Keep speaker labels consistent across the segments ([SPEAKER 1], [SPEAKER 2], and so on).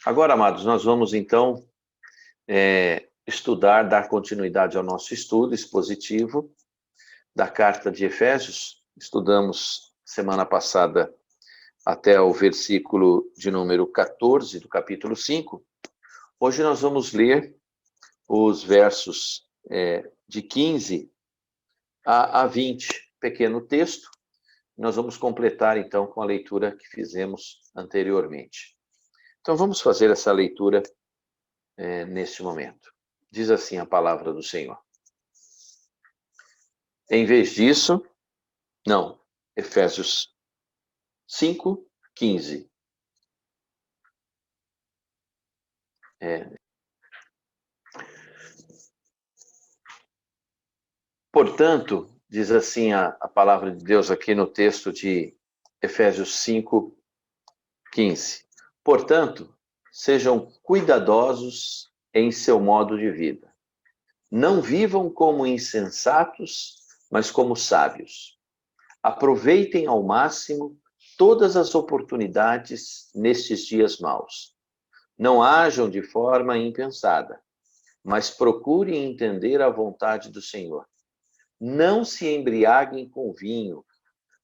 [SPEAKER 1] Agora, amados, nós vamos então estudar, dar continuidade ao nosso estudo expositivo da carta de Efésios. Estudamos semana passada até o versículo de número 14 do capítulo 5. Hoje nós vamos ler os versos de 15 a 20, pequeno texto. Nós vamos completar então com a leitura que fizemos anteriormente. Então vamos fazer essa leitura neste momento. Diz assim a palavra do Senhor. Em vez disso, Efésios 5, 15. Portanto, diz assim a palavra de Deus aqui no texto de Efésios 5, 15. Portanto, sejam cuidadosos em seu modo de vida. Não vivam como insensatos, mas como sábios. Aproveitem ao máximo todas as oportunidades nestes dias maus. Não ajam de forma impensada, mas procurem entender a vontade do Senhor. Não se embriaguem com vinho,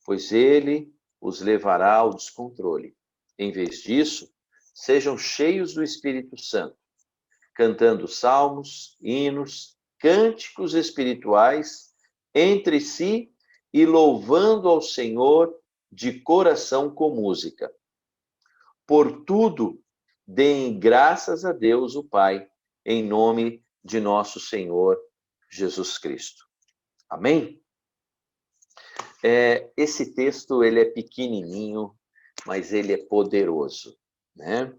[SPEAKER 1] pois ele os levará ao descontrole. Em vez disso, sejam cheios do Espírito Santo, cantando salmos, hinos, cânticos espirituais entre si e louvando ao Senhor de coração com música. Por tudo, deem graças a Deus, o Pai, em nome de nosso Senhor Jesus Cristo. Amém? Esse texto ele é pequenininho, mas ele é poderoso, né?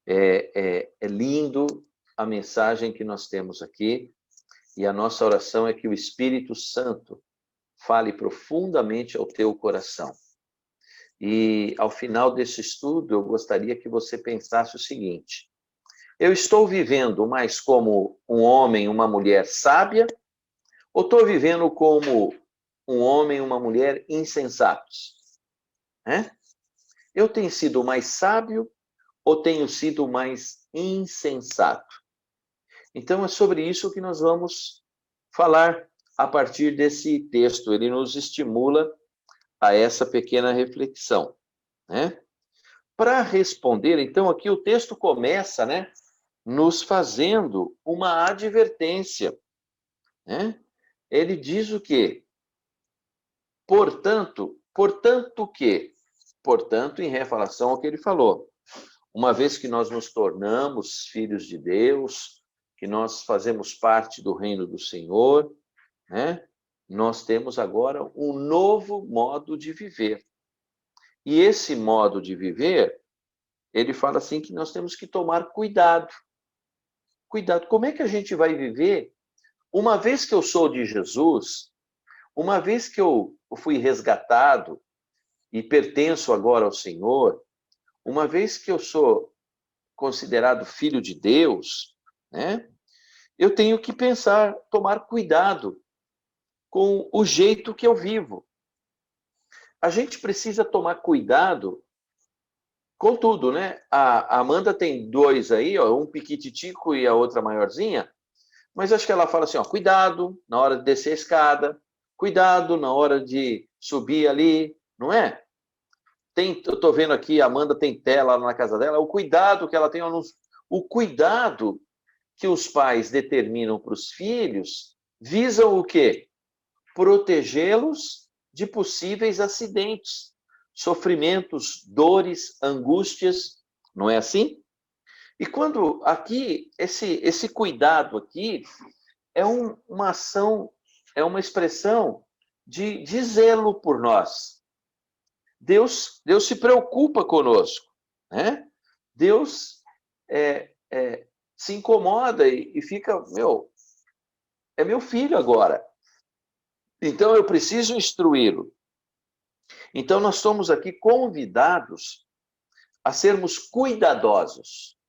[SPEAKER 1] É lindo a mensagem que nós temos aqui, e a nossa oração é que o Espírito Santo fale profundamente ao teu coração. E ao final desse estudo, eu gostaria que você pensasse o seguinte: eu estou vivendo mais como um homem, uma mulher sábia, ou estou vivendo como um homem e uma mulher insensatos? Eu tenho sido mais sábio ou tenho sido mais insensato? Então, é sobre isso que nós vamos falar a partir desse texto. Ele nos estimula a essa pequena reflexão, né? Para responder, então, aqui o texto começa, né, nos fazendo uma advertência, né? Ele diz o quê? Portanto o quê? Portanto, em relação ao que ele falou. Uma vez que nós nos tornamos filhos de Deus, que nós fazemos parte do reino do Senhor, né? Nós temos agora um novo modo de viver. E esse modo de viver, ele fala assim que nós temos que tomar cuidado. Cuidado, como é que a gente vai viver? Uma vez que eu sou de Jesus, uma vez que eu fui resgatado e pertenço agora ao Senhor, uma vez que eu sou considerado filho de Deus, né? Eu tenho que pensar, tomar cuidado com o jeito que eu vivo. A gente precisa tomar cuidado com tudo, né? A Amanda tem dois aí, ó, um piquititico e a outra maiorzinha, mas acho que ela fala assim, ó, cuidado na hora de descer a escada, cuidado na hora de subir ali, não é? Eu estou vendo aqui, a Amanda tem tela na casa dela, o cuidado que ela tem, o cuidado que os pais determinam para os filhos visam o quê? Protegê-los de possíveis acidentes, sofrimentos, dores, angústias, não é assim? E quando aqui, esse cuidado aqui é uma ação, é uma expressão de zelo por nós. Deus se preocupa conosco, né? Deus se incomoda e fica, é meu filho agora. Então eu preciso instruí-lo. Então nós somos aqui convidados a sermos cuidadosos.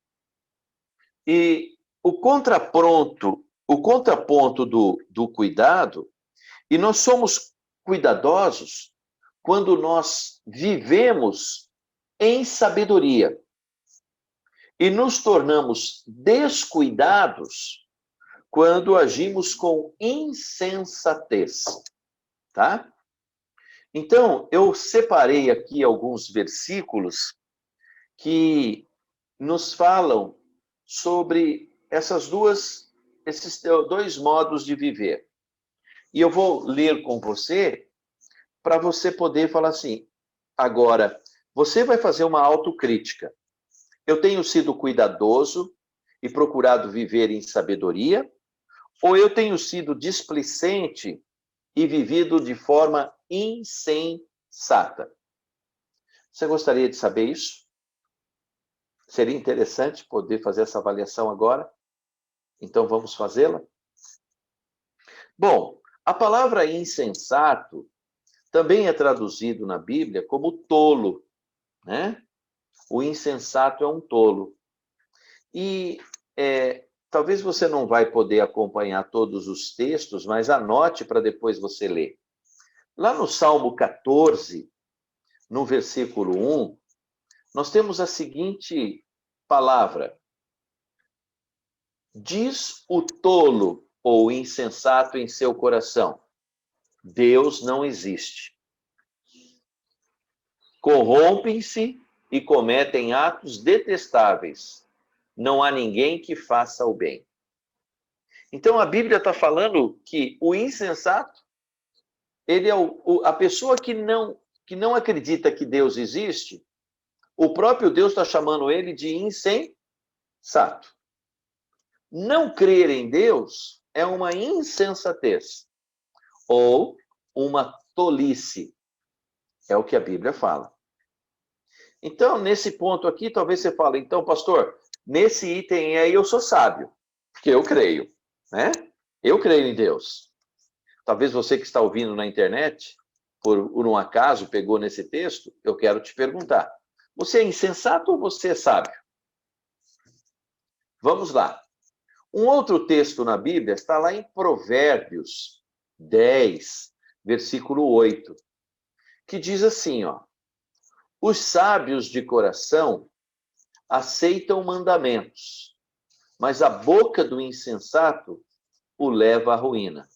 [SPEAKER 1] E o contraponto do cuidado, e nós somos cuidadosos quando nós vivemos em sabedoria. e nos tornamos descuidados quando agimos com insensatez, tá? Então, eu separei aqui alguns versículos que nos falam sobre esses dois modos de viver. E eu vou ler com você para você poder falar assim, agora, você vai fazer uma autocrítica. Eu tenho sido cuidadoso e procurado viver em sabedoria, ou eu tenho sido displicente e vivido de forma insensata? Você gostaria de saber isso? Seria interessante poder fazer essa avaliação agora? Então vamos fazê-la? Bom, a palavra insensato também é traduzido na Bíblia como tolo, né? O insensato é um tolo. E talvez você não vai poder acompanhar todos os textos, mas anote para depois você ler. Lá no Salmo 14, no versículo 1, nós temos a seguinte palavra: diz o tolo ou insensato em seu coração, Deus não existe. Corrompem-se e cometem atos detestáveis. Não há ninguém que faça o bem. Então a Bíblia está falando que o insensato, ele é a pessoa que não acredita que Deus existe. O próprio Deus está chamando ele de insensato. Não crer em Deus é uma insensatez ou uma tolice. É o que a Bíblia fala. Então, nesse ponto aqui, talvez você fale, então, pastor, nesse item aí eu sou sábio, porque eu creio, né? Eu creio em Deus. Talvez você que está ouvindo na internet, por um acaso, pegou nesse texto, eu quero te perguntar, você é insensato ou você é sábio? Vamos lá. Um outro texto na Bíblia está lá em Provérbios 10, versículo 8, que diz assim, ó: os sábios de coração aceitam mandamentos, mas a boca do insensato o leva à ruína.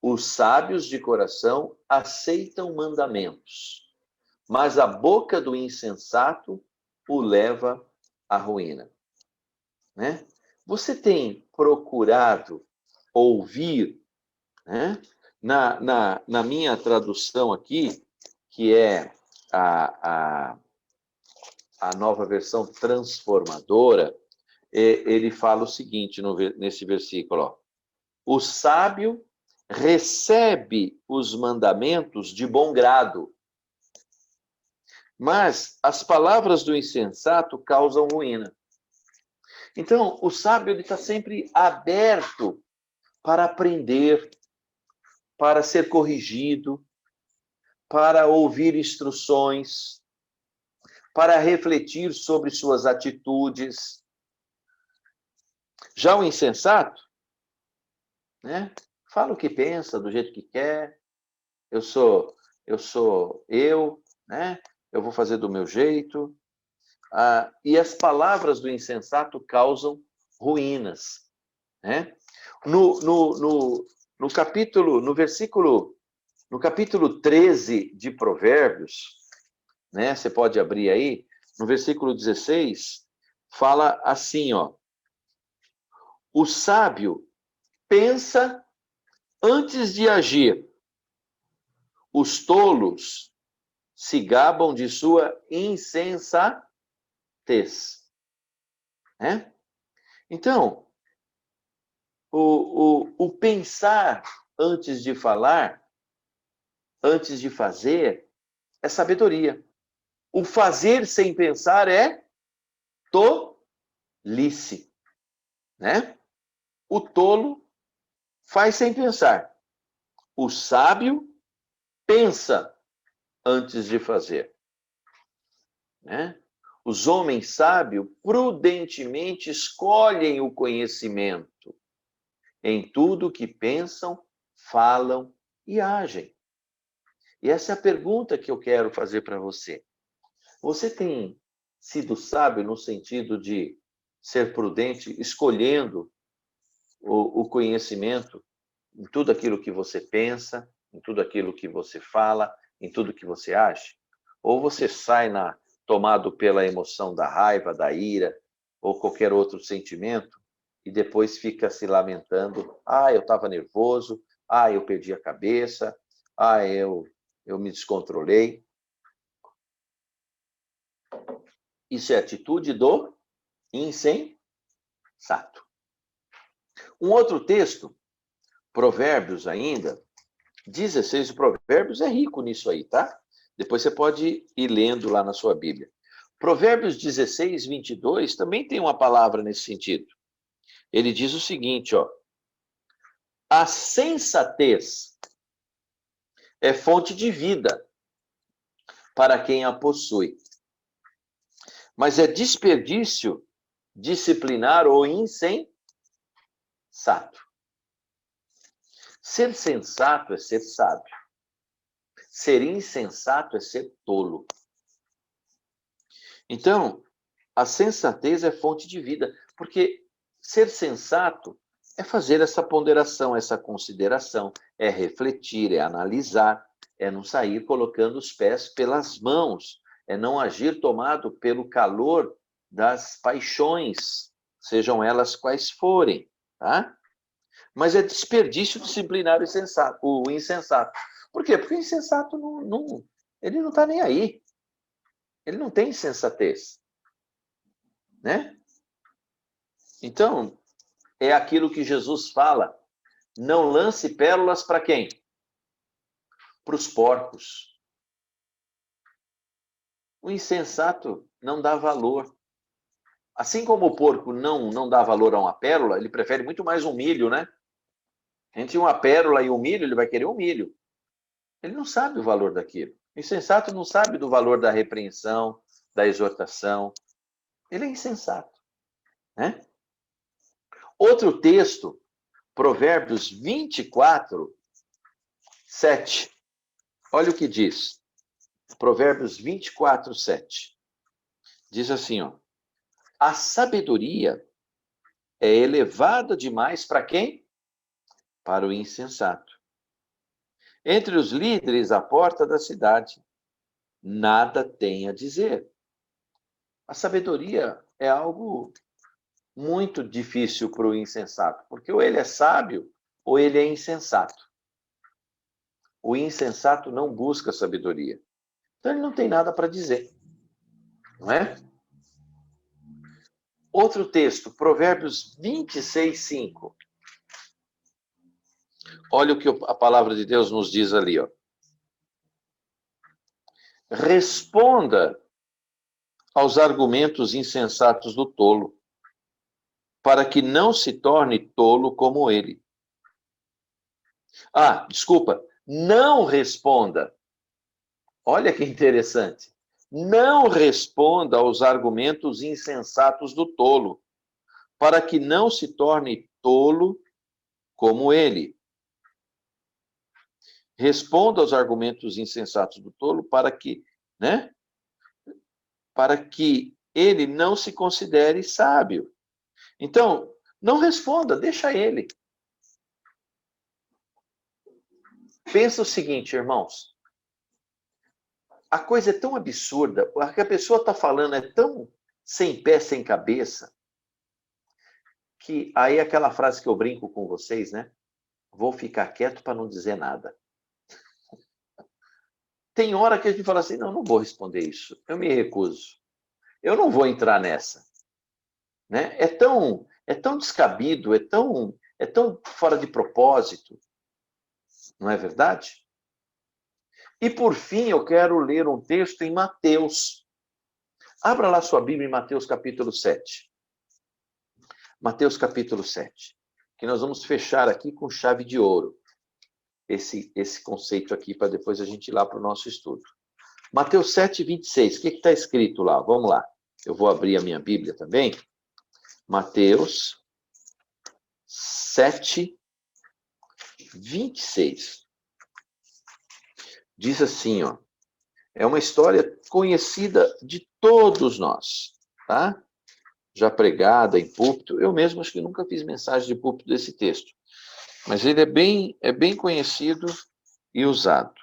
[SPEAKER 1] Os sábios de coração aceitam mandamentos, mas a boca do insensato o leva à ruína. Né? Você tem procurado ouvir, né? Na minha tradução aqui, que é a nova versão transformadora, ele fala o seguinte nesse versículo, ó: o sábio recebe os mandamentos de bom grado, mas as palavras do insensato causam ruína. Então, o sábio está sempre aberto para aprender, para ser corrigido, para ouvir instruções, para refletir sobre suas atitudes. Já o insensato, né, fala o que pensa, do jeito que quer, eu sou eu, né? Eu vou fazer do meu jeito. E as palavras do insensato causam ruínas, né? No capítulo, no capítulo 13 de Provérbios, né? Você pode abrir aí, no versículo 16, fala assim, ó: o sábio pensa antes de agir, os tolos se gabam de sua insensatez. Né? Então, o pensar antes de falar, antes de fazer, é sabedoria. O fazer sem pensar é tolice. Né? O tolo faz sem pensar. O sábio pensa antes de fazer. Né? Os homens sábios prudentemente escolhem o conhecimento em tudo que pensam, falam e agem. E essa é a pergunta que eu quero fazer para você. Você tem sido sábio no sentido de ser prudente, escolhendo o conhecimento em tudo aquilo que você pensa, em tudo aquilo que você fala, em tudo que você age? Ou você sai tomado pela emoção da raiva, da ira, ou qualquer outro sentimento, e depois fica se lamentando: ah, eu estava nervoso, ah, eu perdi a cabeça, ah, eu me descontrolei. Isso é atitude do insensato. Um outro texto, Provérbios ainda, 16, o Provérbios é rico nisso aí, tá? Depois você pode ir lendo lá na sua Bíblia. Provérbios 16, 22 também tem uma palavra nesse sentido. Ele diz o seguinte, ó: a sensatez é fonte de vida para quem a possui, mas é desperdício disciplinar o insensato. Ser sensato é ser sábio. Ser insensato é ser tolo. Então, a sensatez é fonte de vida, porque ser sensato é fazer essa ponderação, essa consideração, é refletir, é analisar, é não sair colocando os pés pelas mãos, é não agir tomado pelo calor das paixões, sejam elas quais forem, tá? Mas é desperdício disciplinar o insensato. Por quê? Porque o insensato ele não está nem aí. Ele não tem sensatez, né? Então, é aquilo que Jesus fala: não lance pérolas para quem? Para os porcos. O insensato não dá valor. Assim como o porco não dá valor a uma pérola, ele prefere muito mais um milho, né? Entre uma pérola e um milho, ele vai querer um milho. Ele não sabe o valor daquilo. O insensato não sabe do valor da repreensão, da exortação. Ele é insensato, né? Outro texto, Provérbios 24, 7. Olha o que diz. Provérbios 24, 7. Diz assim, ó: a sabedoria é elevada demais para quem? Para o insensato. Entre os líderes à porta da cidade, nada tem a dizer. A sabedoria é algo muito difícil para o insensato, porque ou ele é sábio ou ele é insensato. O insensato não busca sabedoria. Então ele não tem nada para dizer, não é? Outro texto, Provérbios 26, 5. Olha o que a palavra de Deus nos diz ali, ó. Responda aos argumentos insensatos do tolo, para que não se torne tolo como ele. Ah, desculpa, não responda. Olha que interessante. Não responda aos argumentos insensatos do tolo, para que não se torne tolo como ele. Responda aos argumentos insensatos do tolo para que, né? Para que ele não se considere sábio. Então, não responda, deixa ele. Pensa o seguinte, irmãos. A coisa é tão absurda, o que a pessoa está falando é tão sem pé, sem cabeça, que aí aquela frase que eu brinco com vocês, né? Vou ficar quieto para não dizer nada. Tem hora que a gente fala assim, não vou responder isso, eu me recuso. Eu não vou entrar nessa. Né? É tão descabido, é tão fora de propósito, não é verdade? E por fim, eu quero ler um texto em Mateus. Abra lá sua Bíblia em Mateus capítulo 7. Mateus capítulo 7. Que nós vamos fechar aqui com chave de ouro. Esse conceito aqui, para depois a gente ir lá para o nosso estudo. Mateus 7, 26. O que está escrito lá? Vamos lá. Eu vou abrir a minha Bíblia também. Mateus 7, 26. Diz assim, ó: É uma história conhecida de todos nós, tá? Já pregada em púlpito. Eu mesmo acho que nunca fiz mensagem de púlpito desse texto, mas ele é bem conhecido e usado.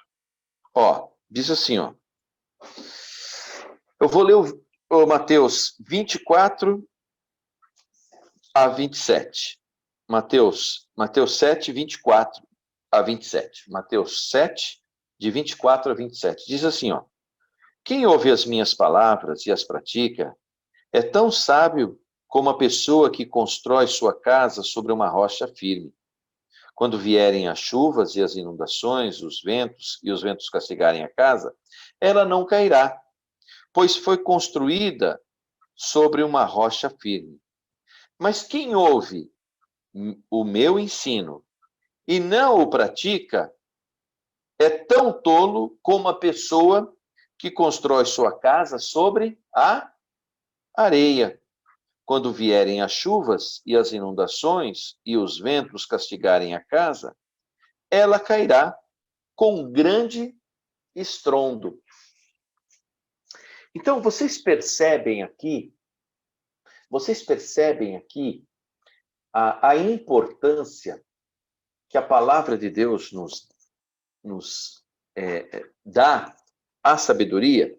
[SPEAKER 1] Ó, diz assim, ó. Eu vou ler o Mateus 24 a 27. Mateus 7, 24 a 27. Mateus 7, de 24 a 27. Diz assim, ó. Quem ouve as minhas palavras e as pratica é tão sábio como a pessoa que constrói sua casa sobre uma rocha firme. Quando vierem as chuvas e as inundações, os ventos castigarem a casa, ela não cairá, pois foi construída sobre uma rocha firme. Mas quem ouve o meu ensino e não o pratica é tão tolo como a pessoa que constrói sua casa sobre a areia. Quando vierem as chuvas e as inundações e os ventos castigarem a casa, ela cairá com grande estrondo. Então, vocês percebem aqui a importância que a palavra de Deus nos dá à sabedoria?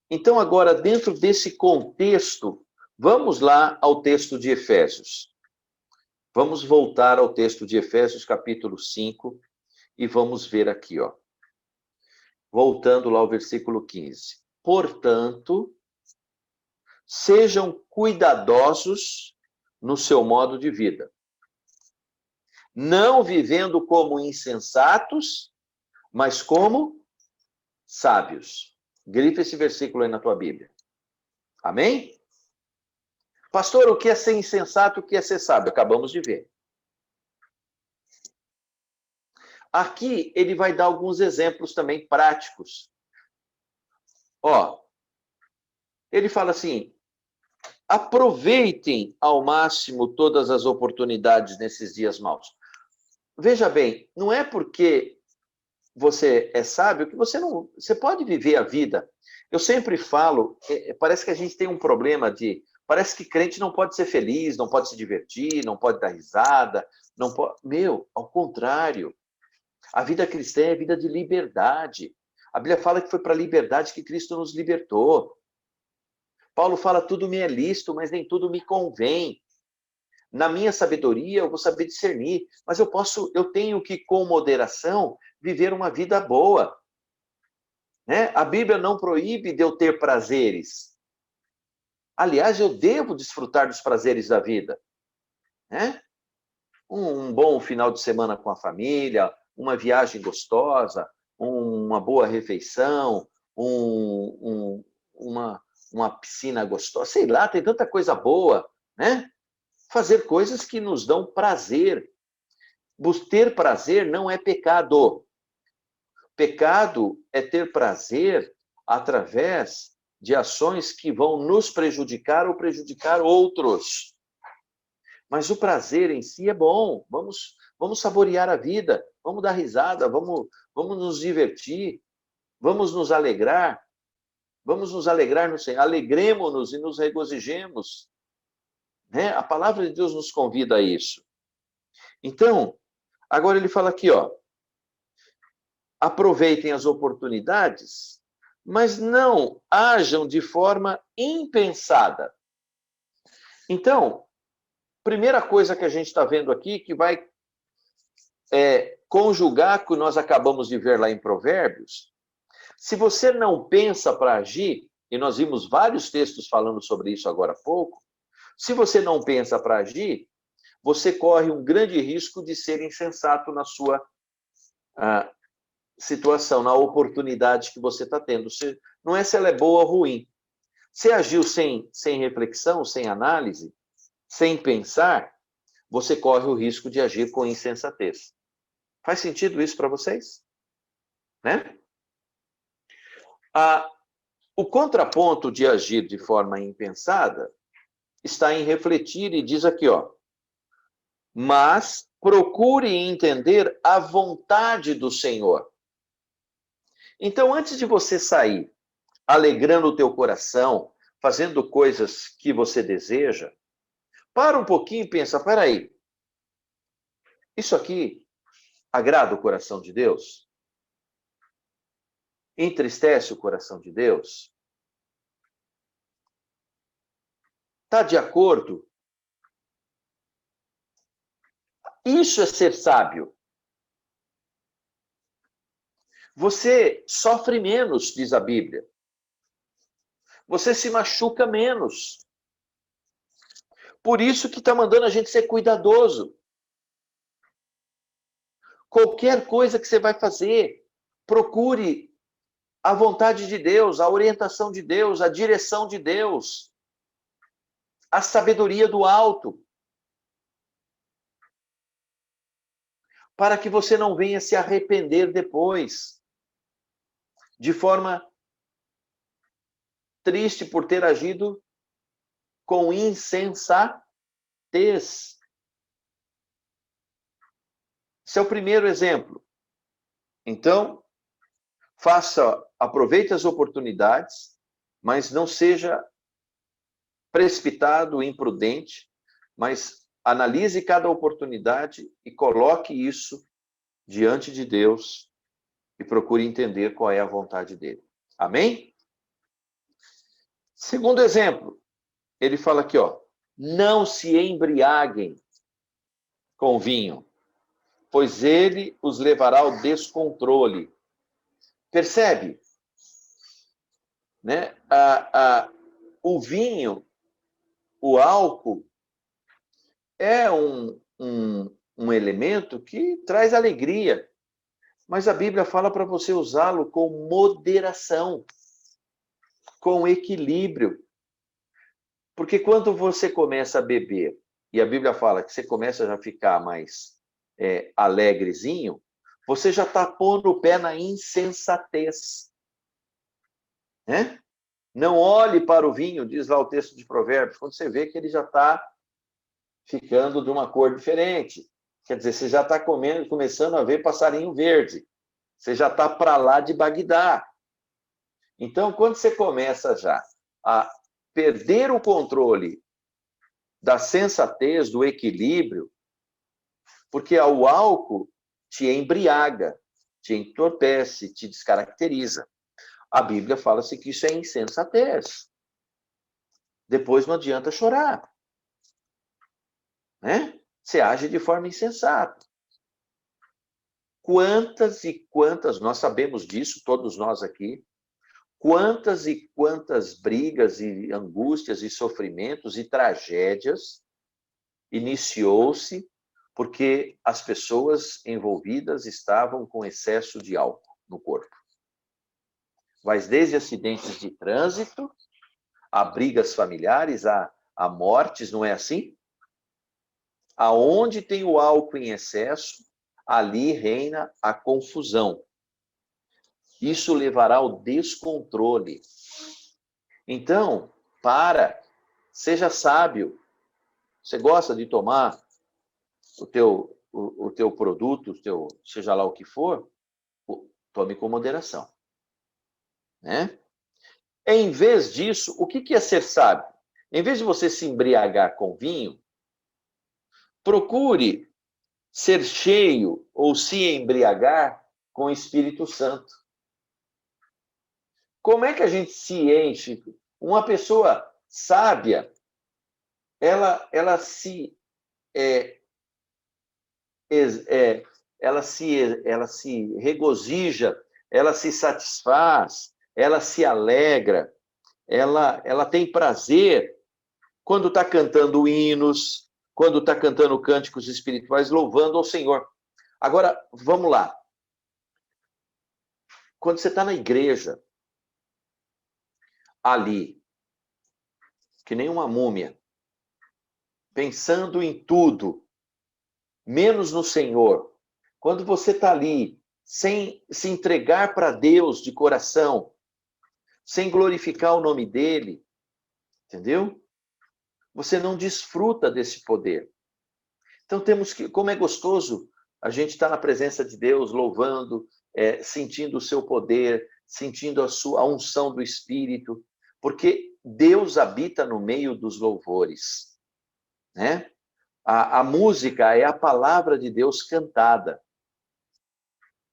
[SPEAKER 1] Então, agora, dentro desse contexto, vamos lá ao texto de Efésios. Vamos voltar ao texto de Efésios, capítulo 5, e vamos ver aqui, ó. Voltando lá ao versículo 15. Portanto, sejam cuidadosos no seu modo de vida, não vivendo como insensatos, mas como sábios. Grifa esse versículo aí na tua Bíblia. Amém? Pastor, o que é ser insensato, o que é ser sábio? Acabamos de ver. Aqui ele vai dar alguns exemplos também práticos. Ó, ele fala assim: aproveitem ao máximo todas as oportunidades nesses dias maus. Veja bem, não é porque você é sábio que você pode viver a vida. Eu sempre falo, parece que a gente tem um problema parece que crente não pode ser feliz, não pode se divertir, não pode dar risada, não pode. Meu, ao contrário. A vida cristã é vida de liberdade. A Bíblia fala que foi para a liberdade que Cristo nos libertou. Paulo fala, tudo me é lícito, mas nem tudo me convém. Na minha sabedoria, eu vou saber discernir, mas eu tenho que, com moderação, viver uma vida boa. Né? A Bíblia não proíbe de eu ter prazeres. Aliás, eu devo desfrutar dos prazeres da vida. Né? Um bom final de semana com a família, uma viagem gostosa, uma boa refeição, uma piscina gostosa, sei lá, tem tanta coisa boa, né? Fazer coisas que nos dão prazer. Ter prazer não é pecado. Pecado é ter prazer através de ações que vão nos prejudicar ou prejudicar outros. Mas o prazer em si é bom. Vamos saborear a vida, vamos dar risada, vamos nos divertir, vamos nos alegrar no Senhor. Alegremos-nos e nos regozijemos. Né? A palavra de Deus nos convida a isso. Então, agora ele fala aqui, ó, aproveitem as oportunidades, mas não ajam de forma impensada. Então, primeira coisa que a gente está vendo aqui, que vai conjugar com o que nós acabamos de ver lá em Provérbios, se você não pensa para agir, e nós vimos vários textos falando sobre isso agora há pouco, se você não pensa para agir, você corre um grande risco de ser insensato na sua situação, na oportunidade que você está tendo. Não é se ela é boa ou ruim. Se agiu sem reflexão, sem análise, sem pensar, você corre o risco de agir com insensatez. Faz sentido isso para vocês? Né? O contraponto de agir de forma impensada está em refletir e diz aqui, ó, mas procure entender a vontade do Senhor. Então, antes de você sair alegrando o teu coração, fazendo coisas que você deseja, para um pouquinho e pensa, peraí, isso aqui agrada o coração de Deus? Entristece o coração de Deus? Está de acordo? Isso é ser sábio. Você sofre menos, diz a Bíblia. Você se machuca menos. Por isso que está mandando a gente ser cuidadoso. Qualquer coisa que você vai fazer, procure a vontade de Deus, a orientação de Deus, a direção de Deus, a sabedoria do alto, para que você não venha se arrepender depois, de forma triste por ter agido com insensatez. Esse é o primeiro exemplo. Então, aproveite as oportunidades, mas não seja precipitado, imprudente, mas analise cada oportunidade e coloque isso diante de Deus e procure entender qual é a vontade dele. Amém? Segundo exemplo, ele fala aqui, ó, não se embriaguem com vinho, pois ele os levará ao descontrole. Percebe? Né? O vinho, o álcool, é um elemento que traz alegria, mas a Bíblia fala para você usá-lo com moderação, com equilíbrio. Porque quando você começa a beber, e a Bíblia fala que você começa a já ficar mais alegrezinho, você já está pondo o pé na insensatez. Né? Não olhe para o vinho, diz lá o texto de Provérbios, quando você vê que ele já está ficando de uma cor diferente. Quer dizer, você já está começando a ver passarinho verde. Você já está para lá de Bagdá. Então, quando você começa já a perder o controle da sensatez, do equilíbrio, porque o álcool te embriaga, te entorpece, te descaracteriza. A Bíblia fala-se que isso é insensatez. Depois não adianta chorar. Né? Você age de forma insensata. Quantas e quantas, nós sabemos disso, todos nós aqui, quantas e quantas brigas e angústias e sofrimentos e tragédias iniciou-se porque as pessoas envolvidas estavam com excesso de álcool no corpo. Mas desde acidentes de trânsito, a brigas familiares, a mortes, não é assim? Aonde tem o álcool em excesso, ali reina a confusão. Isso levará ao descontrole. Então, seja sábio. Você gosta de tomar o teu produto, seja lá o que for, tome com moderação. Né? Em vez disso, o que é ser sábio? Em vez de você se embriagar com vinho, procure ser cheio ou se embriagar com o Espírito Santo. Como é que a gente se enche? Uma pessoa sábia, ela se regozija, ela se satisfaz, ela se alegra, ela tem prazer quando está cantando hinos, quando está cantando cânticos espirituais, louvando ao Senhor. Agora, vamos lá. Quando você está na igreja, ali, que nem uma múmia, pensando em tudo, menos no Senhor, quando você está ali, sem se entregar para Deus de coração, sem glorificar o nome dele, entendeu? Você não desfruta desse poder. Então temos que, como é gostoso a gente estar na presença de Deus, louvando, sentindo o seu poder, sentindo a unção do Espírito, porque Deus habita no meio dos louvores, né? A música é a palavra de Deus cantada.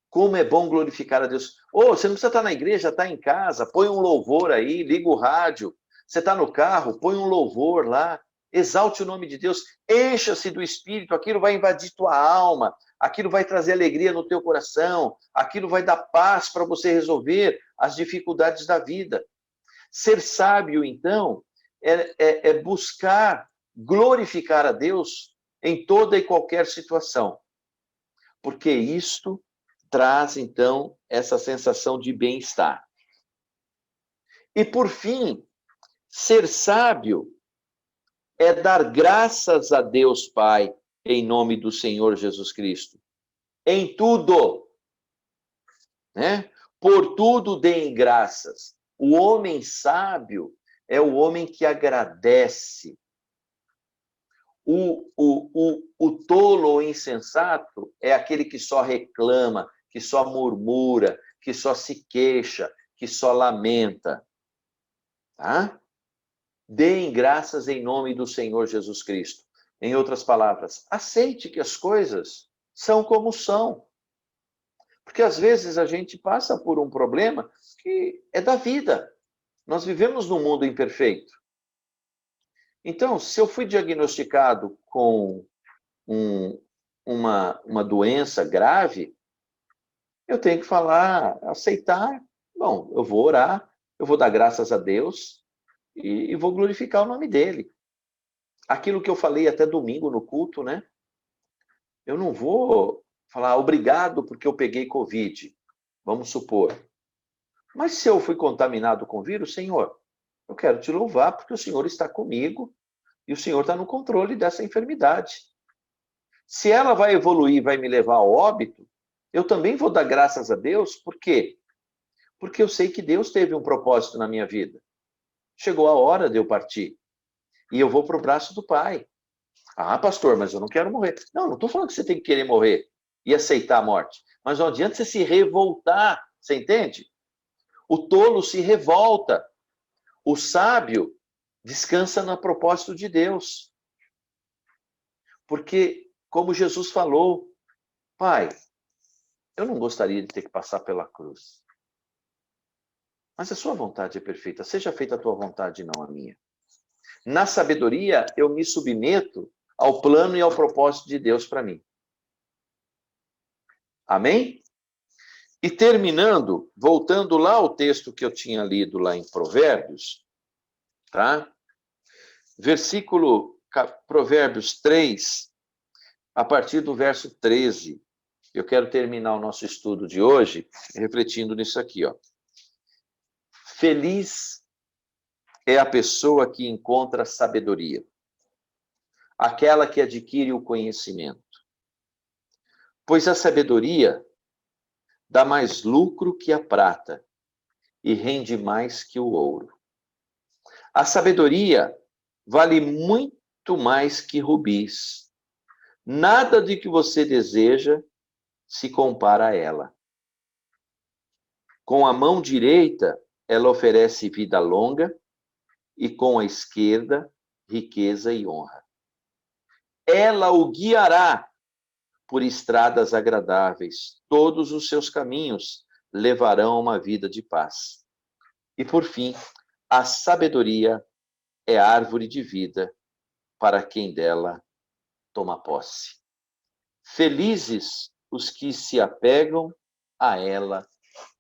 [SPEAKER 1] Como é bom glorificar a Deus. Você não precisa estar na igreja, está em casa, põe um louvor aí, liga o rádio. Você está no carro, põe um louvor lá, exalte o nome de Deus, encha-se do Espírito, aquilo vai invadir tua alma, aquilo vai trazer alegria no teu coração, aquilo vai dar paz para você resolver as dificuldades da vida. Ser sábio, então, é buscar glorificar a Deus em toda e qualquer situação, porque isto traz, então, essa sensação de bem-estar. E, por fim, ser sábio é dar graças a Deus Pai, em nome do Senhor Jesus Cristo. Em tudo, né? Por tudo deem graças. O homem sábio é o homem que agradece. O tolo ou insensato é aquele que só reclama, que só murmura, que só se queixa, que só lamenta. Tá? Deem graças em nome do Senhor Jesus Cristo. Em outras palavras, aceite que as coisas são como são. Porque às vezes a gente passa por um problema que é da vida. Nós vivemos num mundo imperfeito. Então, se eu fui diagnosticado com uma doença grave, eu tenho que falar, aceitar. Bom, eu vou orar, eu vou dar graças a Deus e vou glorificar o nome dele. Aquilo que eu falei até domingo no culto, né? Eu não vou falar obrigado porque eu peguei Covid, vamos supor. Mas se eu fui contaminado com vírus, Senhor, eu quero te louvar porque o Senhor está comigo e o Senhor está no controle dessa enfermidade. Se ela vai evoluir, vai me levar ao óbito, eu também vou dar graças a Deus, por quê? Porque eu sei que Deus teve um propósito na minha vida. Chegou a hora de eu partir. E eu vou para o braço do Pai. Ah, pastor, mas eu não quero morrer. Não estou falando que você tem que querer morrer e aceitar a morte. Mas não adianta você se revoltar, você entende? O tolo se revolta. O sábio descansa no propósito de Deus. Porque, como Jesus falou, Pai, eu não gostaria de ter que passar pela cruz. Mas a sua vontade é perfeita. Seja feita a tua vontade, não a minha. Na sabedoria, eu me submeto ao plano e ao propósito de Deus para mim. Amém? E terminando, voltando lá ao texto que eu tinha lido lá em Provérbios, tá? Provérbios 3, a partir do verso 13. Eu quero terminar o nosso estudo de hoje refletindo nisso aqui, ó. Feliz é a pessoa que encontra sabedoria, aquela que adquire o conhecimento. Pois a sabedoria dá mais lucro que a prata e rende mais que o ouro. A sabedoria vale muito mais que rubis. Nada de que você deseja se compara a ela. Com a mão direita, ela oferece vida longa e com a esquerda, riqueza e honra. Ela o guiará por estradas agradáveis. Todos os seus caminhos levarão a uma vida de paz. E, por fim, a sabedoria é árvore de vida para quem dela toma posse. Felizes os que se apegam a ela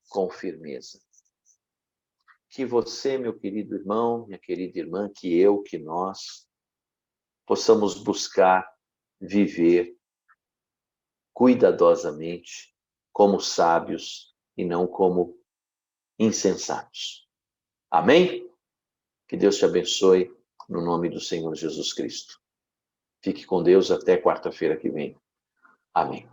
[SPEAKER 1] com firmeza. Que você, meu querido irmão, minha querida irmã, que nós possamos buscar viver cuidadosamente como sábios e não como insensatos. Amém? Que Deus te abençoe no nome do Senhor Jesus Cristo. Fique com Deus até quarta-feira que vem. Amém.